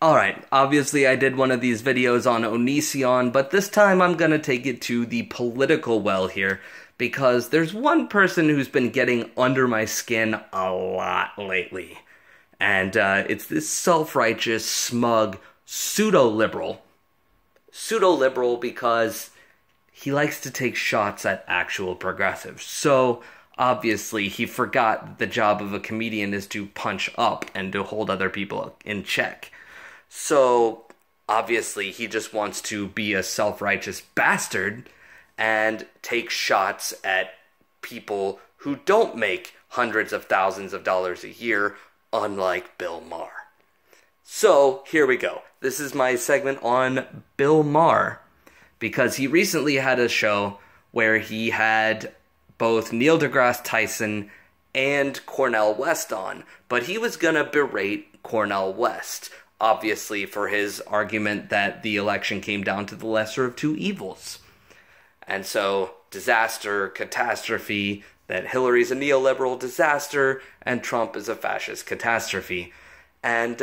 Alright, obviously I did one of these videos on Onision, but this time I'm gonna take it to the political well here, because there's one person who's been getting under my skin a lot lately. And it's this self-righteous, smug, pseudo-liberal. Pseudo-liberal because he likes to take shots at actual progressives. So, obviously, he forgot that the job of a comedian is to punch up and to hold other people in check. So, obviously, he just wants to be a self-righteous bastard and take shots at people who don't make hundreds of thousands of dollars a year, unlike Bill Maher. So, here we go. This is my segment on Bill Maher, because he recently had a show where he had both Neil deGrasse Tyson and Cornell West on, but he was gonna berate Cornell West, obviously for his argument that the election came down to the lesser of two evils. And so, disaster, catastrophe, that Hillary's a neoliberal disaster, and Trump is a fascist catastrophe. And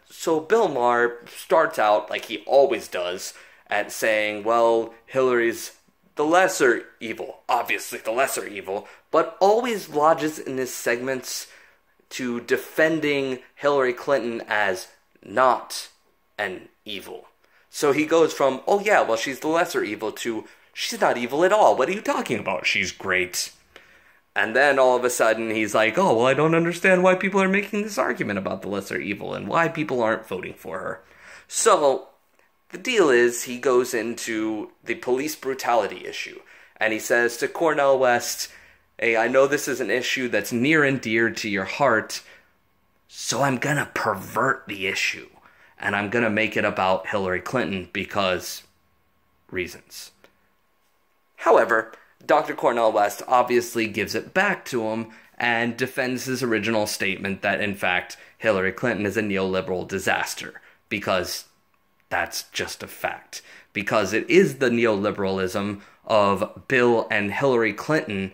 so Bill Maher starts out, like he always does, at saying, well, Hillary's the lesser evil, obviously the lesser evil, but always lodges in his segments to defending Hillary Clinton as not an evil. So he goes from, oh yeah, well she's the lesser evil, to, she's not evil at all, what are you talking about, she's great. And then all of a sudden he's like, oh, well I don't understand why people are making this argument about the lesser evil and why people aren't voting for her. So, the deal is, he goes into the police brutality issue, and he says to Cornell West, hey, I know this is an issue that's near and dear to your heart, so I'm gonna pervert the issue, and I'm gonna make it about Hillary Clinton because reasons. However, Dr. Cornell West obviously gives it back to him and defends his original statement that, in fact, Hillary Clinton is a neoliberal disaster, because that's just a fact. Because it is the neoliberalism of Bill and Hillary Clinton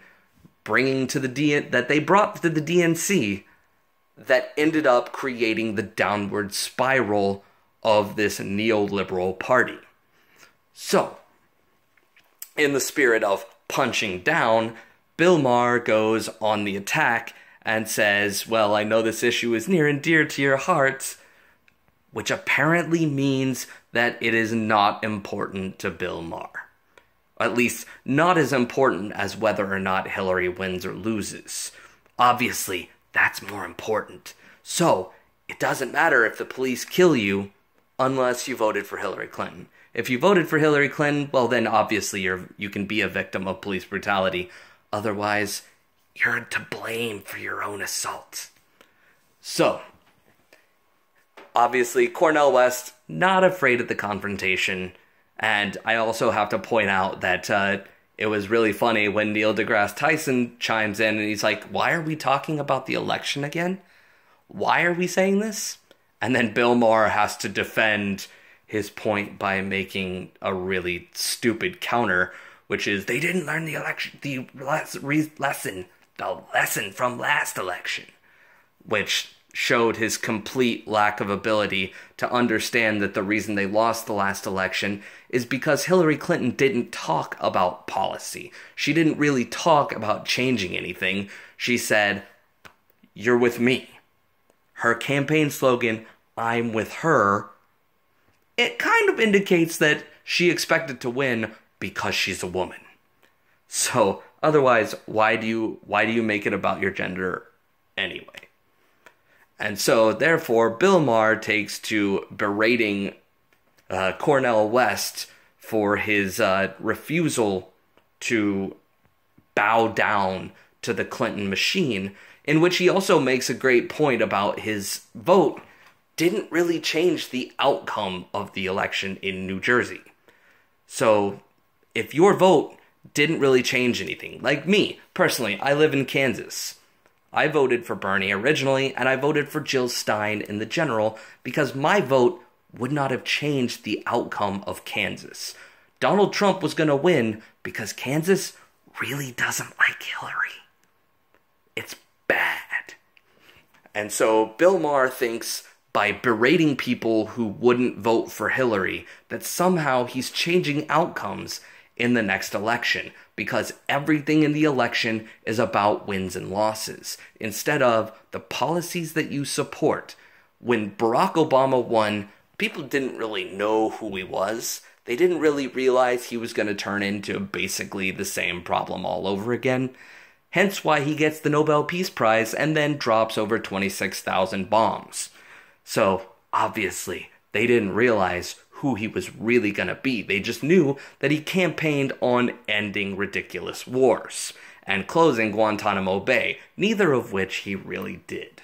bringing to that they brought to the DNC that ended up creating the downward spiral of this neoliberal party. So, in the spirit of punching down, Bill Maher goes on the attack and says, well, I know this issue is near and dear to your hearts, which apparently means that it is not important to Bill Maher. At least, not as important as whether or not Hillary wins or loses. Obviously, that's more important. So, it doesn't matter if the police kill you unless you voted for Hillary Clinton. If you voted for Hillary Clinton, well then obviously you can be a victim of police brutality. Otherwise, you're to blame for your own assault. So, obviously, Cornell West, not afraid of the confrontation. And I also have to point out that it was really funny when Neil deGrasse Tyson chimes in and he's like, why are we talking about the election again? Why are we saying this? And then Bill Maher has to defend his point by making a really stupid counter, which is, they didn't learn the lesson from last election. Which showed his complete lack of ability to understand that the reason they lost the last election is because Hillary Clinton didn't talk about policy. She didn't really talk about changing anything. She said, you're with me. Her campaign slogan, I'm with her, it kind of indicates that she expected to win because she's a woman. So, otherwise, why do you make it about your gender anyway? And so, therefore, Bill Maher takes to berating Cornell West for his refusal to bow down to the Clinton machine, in which he also makes a great point about his vote didn't really change the outcome of the election in New Jersey. So, if your vote didn't really change anything, like me, personally, I live in Kansas. I voted for Bernie originally, and I voted for Jill Stein in the general, because my vote would not have changed the outcome of Kansas. Donald Trump was going to win because Kansas really doesn't like Hillary. It's bad. And so Bill Maher thinks by berating people who wouldn't vote for Hillary, that somehow he's changing outcomes in the next election, because everything in the election is about wins and losses, instead of the policies that you support. When Barack Obama won, people didn't really know who he was. They didn't really realize he was going to turn into basically the same problem all over again. Hence why he gets the Nobel Peace Prize and then drops over 26,000 bombs. So, obviously, they didn't realize who he was really going to be. They just knew that he campaigned on ending ridiculous wars and closing Guantanamo Bay, neither of which he really did.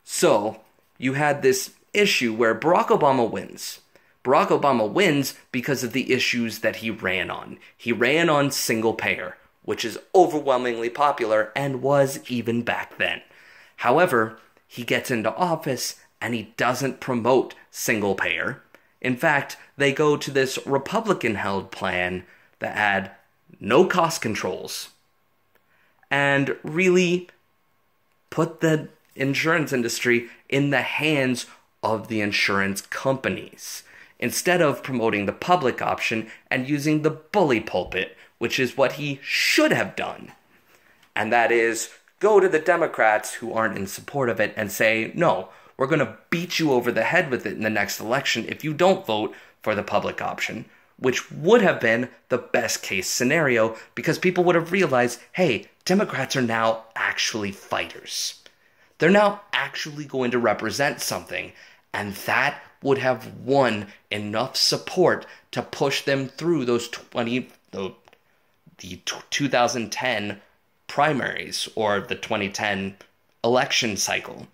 So, you had this issue where Barack Obama wins. Barack Obama wins because of the issues that he ran on. He ran on single payer, which is overwhelmingly popular and was even back then. However, he gets into office and he doesn't promote single payer. In fact, they go to this Republican-held plan that had no cost controls and really put the insurance industry in the hands of the insurance companies, instead of promoting the public option and using the bully pulpit, which is what he should have done. And that is, go to the Democrats who aren't in support of it and say, no, we're going to beat you over the head with it in the next election if you don't vote for the public option, which would have been the best case scenario, because people would have realized, hey, Democrats are now actually fighters. They're now actually going to represent something, and that would have won enough support to push them through the 2010 primaries, or the 2010 election cycle.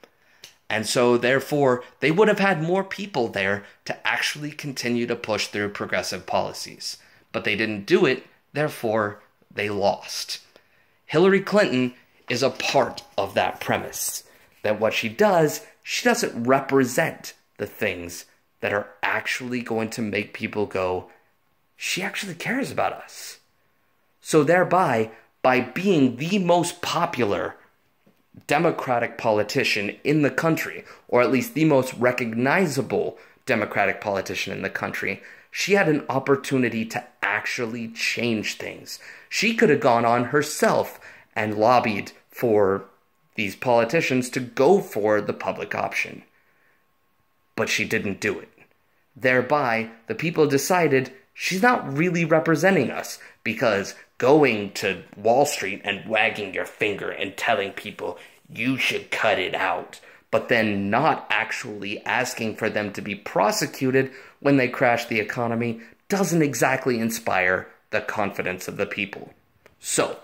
And so, therefore, they would have had more people there to actually continue to push through progressive policies. But they didn't do it, therefore, they lost. Hillary Clinton is a part of that premise. That what she doesn't represent the things that are actually going to make people go, she actually cares about us. So thereby, by being the most popular Democratic politician in the country, or at least the most recognizable Democratic politician in the country, she had an opportunity to actually change things. She could have gone on herself and lobbied for these politicians to go for the public option. But she didn't do it. Thereby, the people decided she's not really representing us, because going to Wall Street and wagging your finger and telling people you should cut it out, but then not actually asking for them to be prosecuted when they crash the economy, doesn't exactly inspire the confidence of the people. So,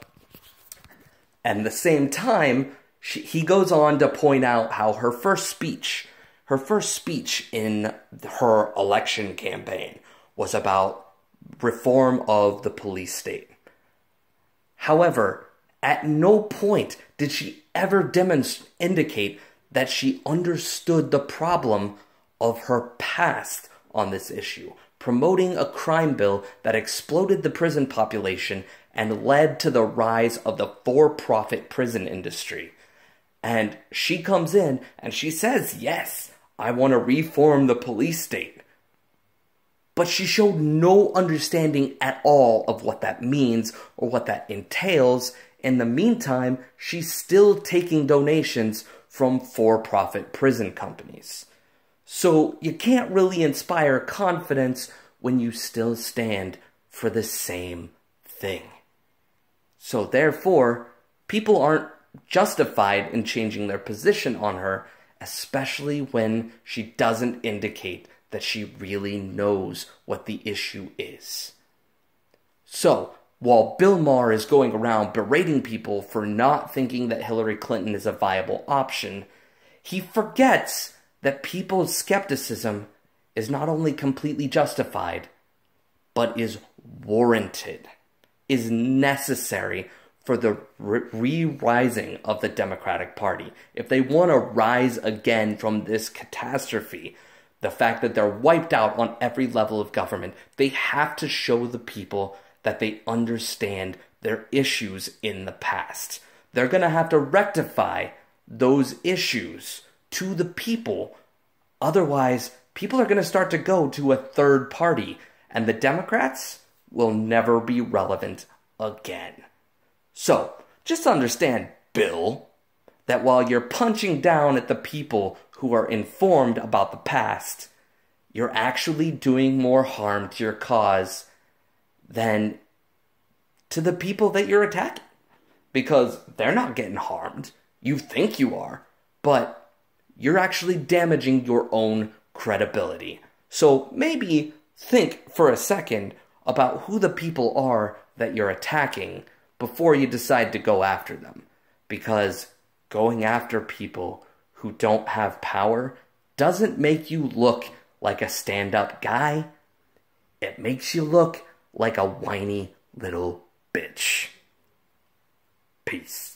at the same time, he goes on to point out how her first speech in her election campaign was about reform of the police state. However, at no point did she ever indicate that she understood the problem of her past on this issue, promoting a crime bill that exploded the prison population and led to the rise of the for-profit prison industry. And she comes in and she says, yes, I want to reform the police state. But she showed no understanding at all of what that means or what that entails. In the meantime, she's still taking donations from for-profit prison companies. So you can't really inspire confidence when you still stand for the same thing. So therefore, people aren't justified in changing their position on her, especially when she doesn't indicate that she really knows what the issue is. So, while Bill Maher is going around berating people for not thinking that Hillary Clinton is a viable option, he forgets that people's skepticism is not only completely justified, but is warranted, is necessary for the re-rising of the Democratic Party. If they want to rise again from this catastrophe, the fact that they're wiped out on every level of government, they have to show the people that they understand their issues in the past. They're going to have to rectify those issues to the people Otherwise, people are going to start to go to a third party, and the Democrats will never be relevant again. So, just understand, Bill, that while you're punching down at the people who are informed about the past, you're actually doing more harm to your cause than to the people that you're attacking. Because they're not getting harmed. You think you are, but you're actually damaging your own credibility. So maybe think for a second about who the people are that you're attacking before you decide to go after them. Because going after people who don't have power doesn't make you look like a stand-up guy. It makes you look like a whiny little bitch. Peace.